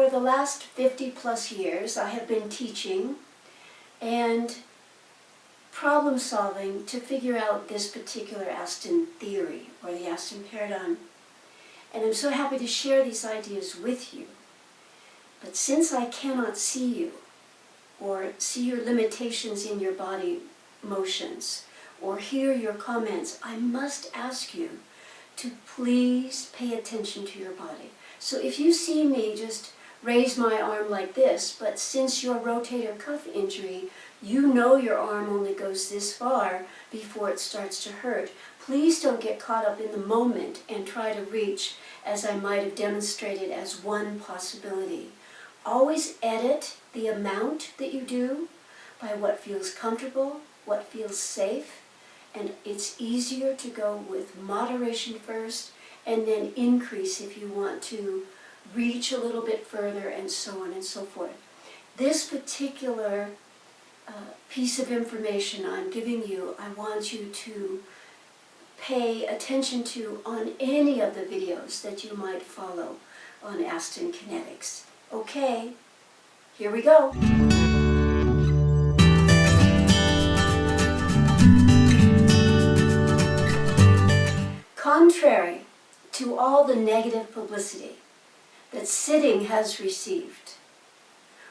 for the last 50 plus years, I have been teaching and problem solving to figure out this particular Aston theory, or the Aston paradigm. And I'm so happy to share these ideas with you. But since I cannot see you, or see your limitations in your body motions, or hear your comments, I must ask you to please pay attention to your body. So if you see me just raise my arm like this, but since your rotator cuff injury, you know your arm only goes this far before it starts to hurt. Please don't get caught up in the moment and try to reach, as I might have demonstrated as one possibility. Always edit the amount that you do by what feels comfortable, what feels safe, and it's easier to go with moderation first and then increase if you want to reach a little bit further, and so on and so forth. This particular piece of information I'm giving you, I want you to pay attention to on any of the videos that you might follow on Aston Kinetics. Okay, here we go. Contrary to all the negative publicity that sitting has received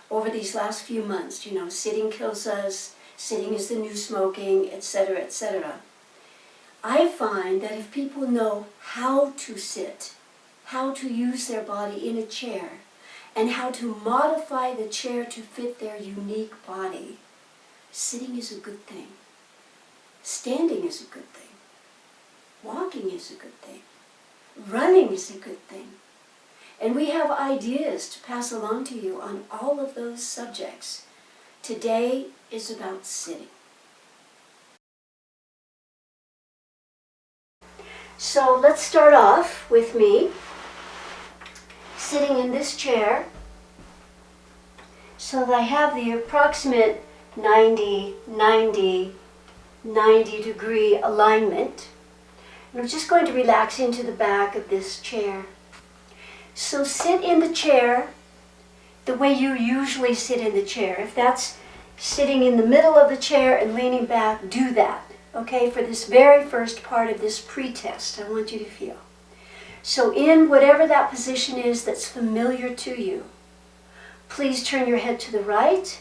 over these last few months, you know, sitting kills us, sitting is the new smoking, etc., etc., I find that if people know how to sit, how to use their body in a chair, and how to modify the chair to fit their unique body, sitting is a good thing. Standing is a good thing. Walking is a good thing. Running is a good thing. And we have ideas to pass along to you on all of those subjects. Today is about sitting. So let's start off with me sitting in this chair so that I have the approximate 90 degree alignment. And I'm just going to relax into the back of this chair. So sit in the chair the way you usually sit in the chair. If that's sitting in the middle of the chair and leaning back, do that. Okay, for this very first part of this pre-test, I want you to feel. So in whatever that position is that's familiar to you, please turn your head to the right.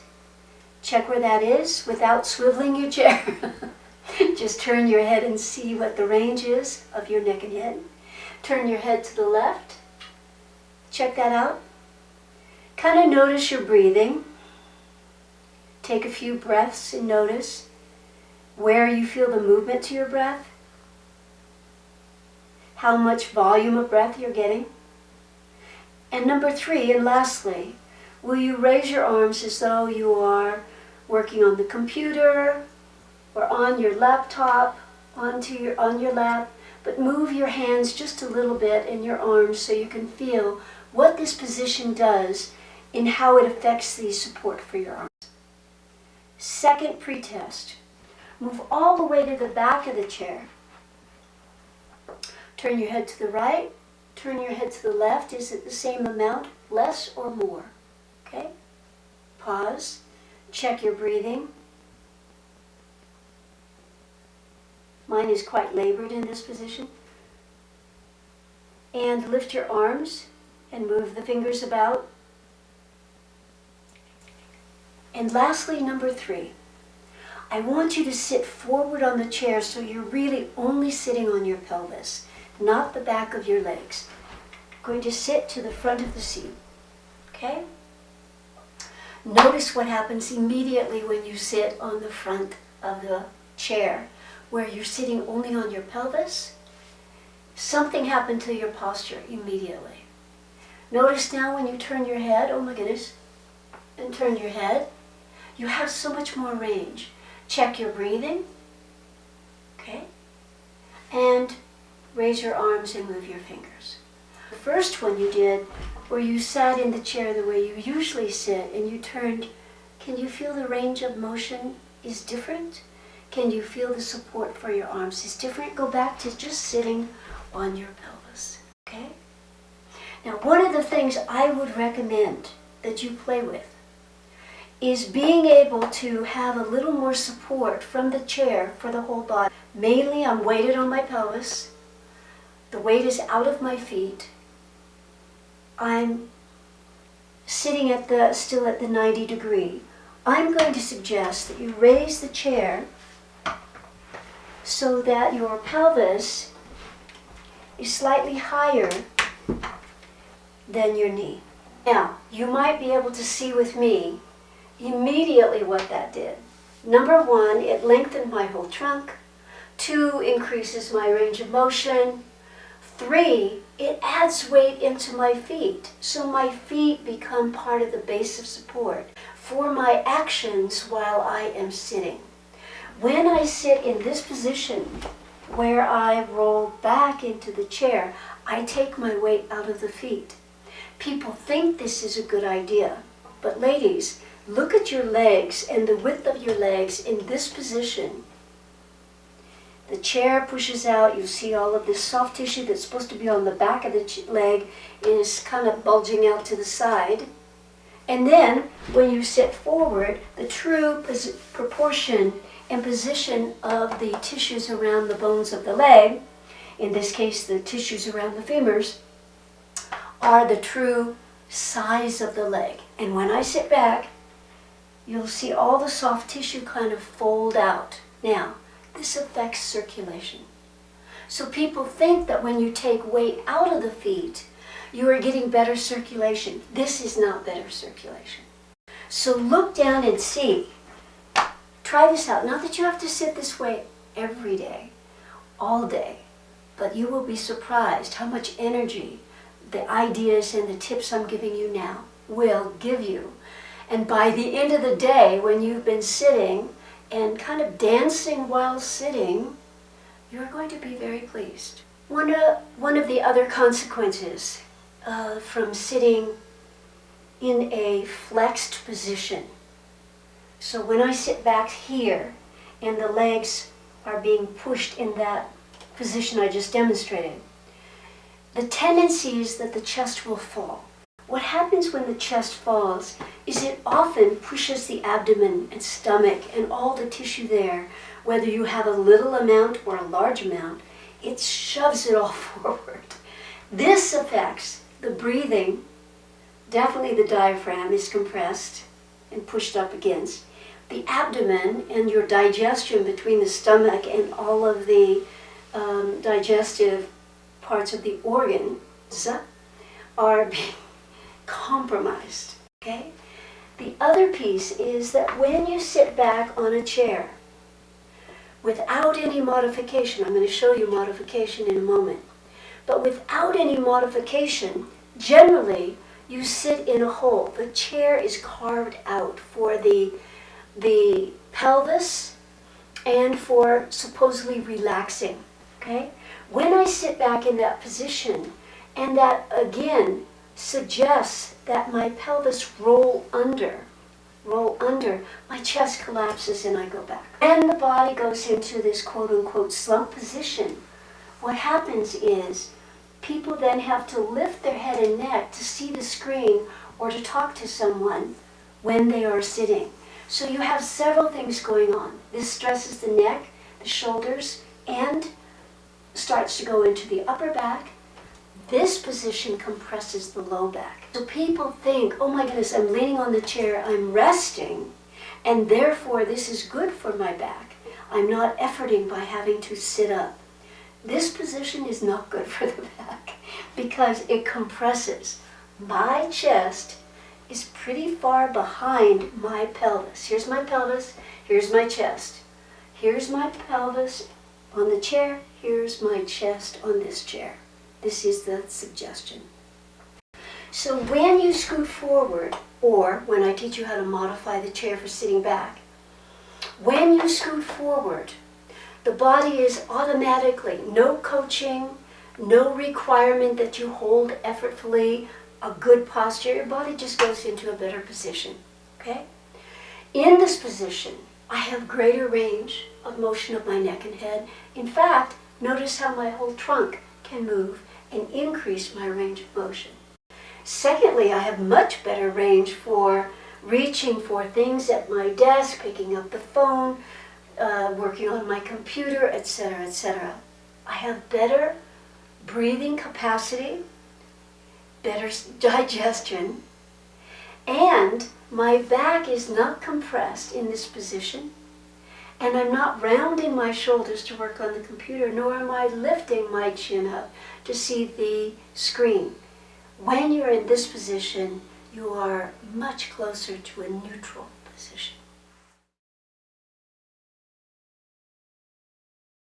Check where that is without swiveling your chair. Just turn your head and see what the range is of your neck and head. Turn your head to the left. Check that out. Kind of notice your breathing. Take a few breaths and notice where you feel the movement to your breath. How much volume of breath you're getting. And number 3, and lastly, will you raise your arms as though you are working on the computer or on your laptop, on your lap, but move your hands just a little bit in your arms so you can feel what this position does in how it affects the support for your arms. Second pretest, move all the way to the back of the chair. Turn your head to the right, turn your head to the left. Is it the same amount, less or more? Okay? Pause, check your breathing. Mine is quite labored in this position. And lift your arms and move the fingers about. And lastly, number 3, I want you to sit forward on the chair so you're really only sitting on your pelvis, not the back of your legs. Going to sit to the front of the seat. Okay? Notice what happens immediately when you sit on the front of the chair, where you're sitting only on your pelvis. Something happened to your posture immediately. Notice now when you turn your head, oh my goodness, and turn your head, you have so much more range. Check your breathing, okay? And raise your arms and move your fingers. The first one you did, where you sat in the chair the way you usually sit and you turned, can you feel the range of motion is different? Can you feel the support for your arms is different? Go back to just sitting on your pelvis, okay? Now, one of the things I would recommend that you play with is being able to have a little more support from the chair for the whole body. Mainly, I'm weighted on my pelvis. The weight is out of my feet. I'm sitting still at the 90 degree. I'm going to suggest that you raise the chair so that your pelvis is slightly higher than your knee. Now, you might be able to see with me immediately what that did. Number one, it lengthened my whole trunk. 2, increases my range of motion. 3, it adds weight into my feet, so my feet become part of the base of support for my actions while I am sitting. When I sit in this position, where I roll back into the chair, I take my weight out of the feet. People think this is a good idea, but ladies, look at your legs and the width of your legs in this position. The chair pushes out, you see all of this soft tissue that's supposed to be on the back of the leg is kind of bulging out to the side. And then, when you sit forward, the true proportion and position of the tissues around the bones of the leg, in this case the tissues around the femurs, are the true size of the leg. And when I sit back, you'll see all the soft tissue kind of fold out. Now, this affects circulation. So people think that when you take weight out of the feet, you are getting better circulation. This is not better circulation. So look down and see. Try this out. Not that you have to sit this way every day, all day, but you will be surprised how much energy the ideas and the tips I'm giving you now will give you. And by the end of the day, when you've been sitting and kind of dancing while sitting, you're going to be very pleased. One of the other consequences from sitting in a flexed position. So when I sit back here and the legs are being pushed in that position I just demonstrated, the tendency is that the chest will fall. What happens when the chest falls is it often pushes the abdomen and stomach and all the tissue there, whether you have a little amount or a large amount, it shoves it all forward. This affects the breathing. Definitely the diaphragm is compressed and pushed up against. The abdomen and your digestion between the stomach and all of the digestive parts of the organs are being compromised, okay? The other piece is that when you sit back on a chair without any modification, I'm going to show you modification in a moment, but without any modification, generally you sit in a hole. The chair is carved out for the pelvis and for supposedly relaxing, okay? When I sit back in that position, and that again suggests that my pelvis roll under, my chest collapses and I go back. And the body goes into this quote-unquote slump position. What happens is people then have to lift their head and neck to see the screen or to talk to someone when they are sitting. So you have several things going on. This stresses the neck, the shoulders, and starts to go into the upper back. This position compresses the low back. So people think, oh my goodness, I'm leaning on the chair, I'm resting, and therefore this is good for my back. I'm not efforting by having to sit up. This position is not good for the back because it compresses. My chest is pretty far behind my pelvis. Here's my pelvis, here's my chest. Here's my pelvis on the chair, here's my chest on this chair. This is the suggestion. So when you scoot forward, or when I teach you how to modify the chair for sitting back, when you scoot forward, the body is automatically, no coaching, no requirement that you hold effortfully, a good posture, your body just goes into a better position, okay? In this position, I have greater range of motion of my neck and head. In fact, notice how my whole trunk can move and increase my range of motion. Secondly, I have much better range for reaching for things at my desk, picking up the phone, working on my computer, etc., etc. I have better breathing capacity, better digestion, and my back is not compressed in this position, and I'm not rounding my shoulders to work on the computer, nor am I lifting my chin up to see the screen. When you're in this position, you are much closer to a neutral position.